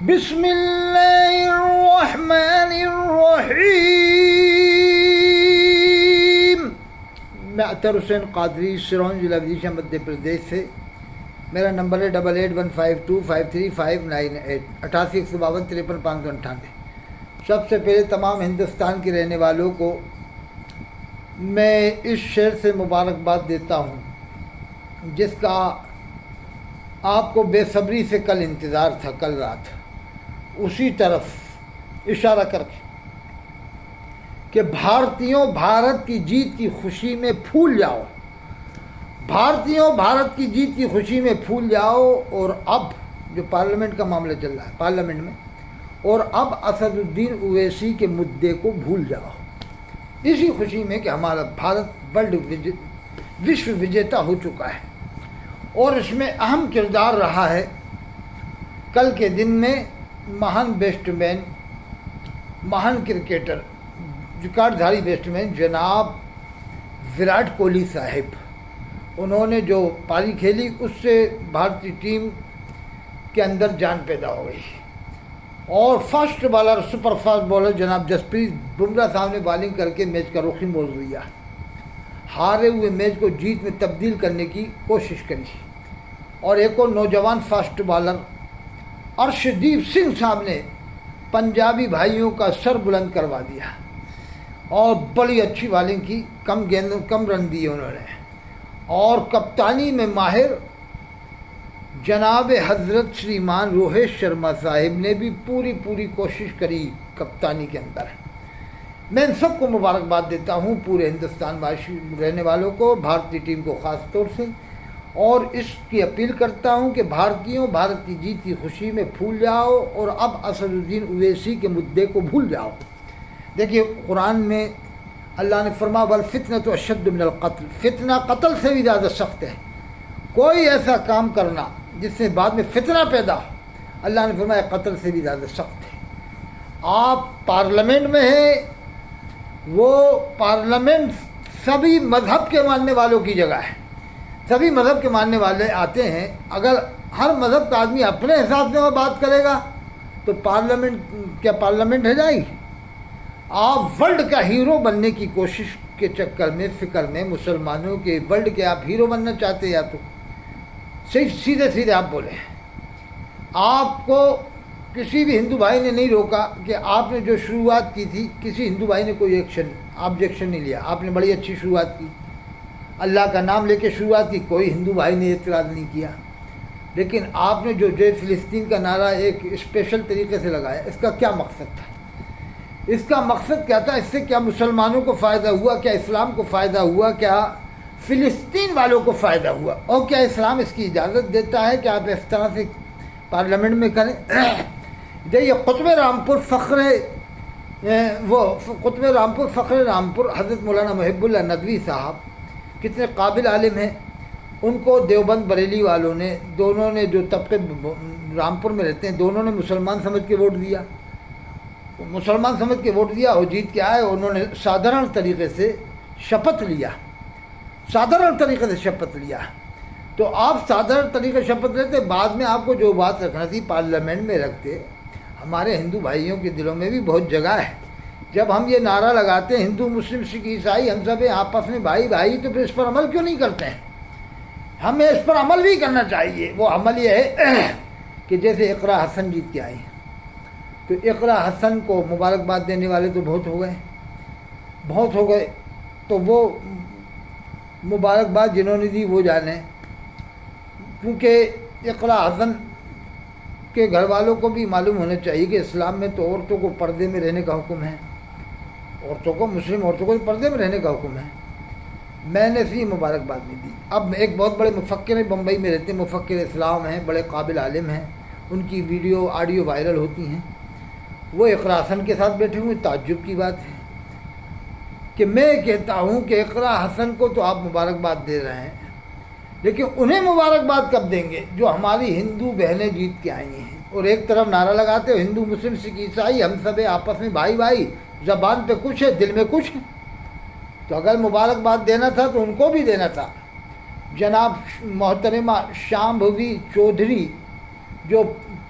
بسم اللہ الرحمن الرحیم۔ میں اطہر حسین قادری، سرون ضلع ودیشہ مدھیہ پردیش سے۔ میرا نمبر ہے 8815253598 8815535598۔ سب سے پہلے تمام ہندوستان کے رہنے والوں کو میں اس شعر سے مبارکباد دیتا ہوں جس کا آپ کو بے صبری سے کل انتظار تھا، کل رات اسی طرف اشارہ کر کے کہ بھارتیوں بھارت کی جیت کی خوشی میں پھول جاؤ، بھارتیوں بھارت کی جیت کی خوشی میں پھول جاؤ، اور اب جو پارلیمنٹ کا معاملہ چل رہا ہے پارلیمنٹ میں، اور اب اسد الدین اویسی کے مدعے کو بھول جاؤ، اسی خوشی میں کہ ہمارا بھارت وشو وجیتا ہو چکا ہے۔ اور اس میں اہم کردار رہا ہے کل کے دن میں مہان بیسٹ مین، مہان کرکٹر، ریکارڈ دھاری بیسٹ مین جناب وراٹ کوہلی صاحب، انہوں نے جو پاری کھیلی اس سے بھارتی ٹیم کے اندر جان پیدا ہو گئی، اور fast bowler, super fast bowler جناب جسپریت بمراہ صاحب نے بالنگ کر کے میچ کا رخ ہی موڑ دیا، ہارے ہوئے میچ کو جیت میں تبدیل کرنے کی کوشش کری، اور ایک اور نوجوان فاسٹ بالر ارشدیپ سنگھ صاحب نے پنجابی بھائیوں کا سر بلند کروا دیا اور بڑی اچھی بالنگ کی، کم رن دیے انہوں نے، اور کپتانی میں ماہر جناب حضرت شریمان روہت شرما صاحب نے بھی پوری کوشش کری کپتانی کے اندر۔ میں ان سب کو مبارکباد دیتا ہوں، پورے ہندوستان واشی رہنے والوں کو، بھارتی ٹیم کو خاص طور سے، اور اس کی اپیل کرتا ہوں کہ بھارتیوں بھارت کی جیت کی خوشی میں پھول جاؤ، اور اب اسد الدین اویسی کے مدعے کو بھول جاؤ۔ دیکھیے قرآن میں اللہ نے فرمایا والفتنۃ اشد من القتل، فتنہ قتل سے بھی زیادہ سخت ہے۔ کوئی ایسا کام کرنا جس سے بعد میں فتنہ پیدا ہو، اللہ نے فرمایا قتل سے بھی زیادہ سخت ہے۔ آپ پارلیمنٹ میں ہیں، وہ پارلیمنٹ سبھی مذہب کے ماننے والوں کی جگہ ہے، سبھی مذہب کے ماننے والے آتے ہیں، اگر ہر مذہب کا آدمی اپنے حساب سے وہ بات کرے گا تو پارلیمنٹ ہے جائے گی؟ آپ ورلڈ کا ہیرو بننے کی کوشش کے چکر میں، فکر میں، مسلمانوں کے ورلڈ کے آپ ہیرو بننا چاہتے ہیں، یا تو سیدھے آپ بولیں۔ آپ کو کسی بھی ہندو بھائی نے نہیں روکا کہ آپ نے جو شروعات کی تھی، کسی ہندو بھائی نے کوئی آبجیکشن نہیں لیا، آپ نے بڑی اچھی شروعات کی، اللہ کا نام لے کے شروعات کی، کوئی ہندو بھائی نے اعتراض نہیں کیا۔ لیکن آپ نے جو جے فلسطین کا نعرہ ایک اسپیشل طریقے سے لگایا، اس کا کیا مقصد تھا؟ اس کا مقصد کیا تھا؟ اس سے کیا مسلمانوں کو فائدہ ہوا؟ کیا اسلام کو فائدہ ہوا؟ کیا فلسطین والوں کو فائدہ ہوا؟ اور کیا اسلام اس کی اجازت دیتا ہے کہ آپ اس طرح سے پارلیمنٹ میں کریں؟ یہ قطب رامپور رامپور حضرت مولانا محب اللہ ندوی صاحب کتنے قابل عالم ہیں، ان کو دیوبند بریلی والوں نے، دونوں نے جو طبقے رامپور میں رہتے ہیں، دونوں نے مسلمان سمجھ کے ووٹ دیا، اور جیت کے آئے۔ انہوں نے سادھارن طریقے سے شپتھ لیا، تو آپ سادھارن طریقے سے شپتھ لیتے، بعد میں آپ کو جو بات رکھنا تھی پارلیمنٹ میں رکھتے۔ ہمارے ہندو بھائیوں کے دلوں میں بھی بہت جگہ ہے، جب ہم یہ نعرہ لگاتے ہیں ہندو مسلم سکھ عیسائی ہم سب آپس میں بھائی، تو پھر اس پر عمل کیوں نہیں کرتے ہیں؟ ہمیں اس پر عمل بھی کرنا چاہیے۔ وہ عمل یہ ہے کہ جیسے اقرا حسن جیت کے آئی، تو اقرا حسن کو مبارکباد دینے والے تو بہت ہو گئے، تو وہ مبارکباد جنہوں نے دی وہ جانے، کیونکہ اقرا حسن کے گھر والوں کو بھی معلوم ہونا چاہیے کہ اسلام میں تو عورتوں کو پردے میں رہنے کا حکم ہے، مسلم عورتوں کو پردے میں رہنے کا حکم ہے۔ میں نے اسی مبارکباد نہیں دی۔ اب ایک بہت بڑے مفکر ہیں، بمبئی میں رہتے ہیں، مفکر اسلام ہیں، بڑے قابل عالم ہیں، ان کی ویڈیو آڈیو وائرل ہوتی ہیں، وہ اقرا حسن کے ساتھ بیٹھے ہوئے۔ تعجب کی بات ہے کہ میں کہتا ہوں کہ اقرا حسن کو تو آپ مبارکباد دے رہے ہیں، لیکن انہیں مبارکباد کب دیں گے جو ہماری ہندو بہنیں جیت کے آئی ہیں، اور ایک طرف نعرہ لگاتے ہو ہندو مسلم سکھ عیسائی ہم سب آپس میں بھائی، زبان پہ کچھ ہے دل میں کچھ ہے۔ تو اگر مبارکباد دینا تھا تو ان کو بھی دینا تھا۔ جناب محترمہ شامبھوی چودھری جو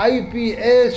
IPS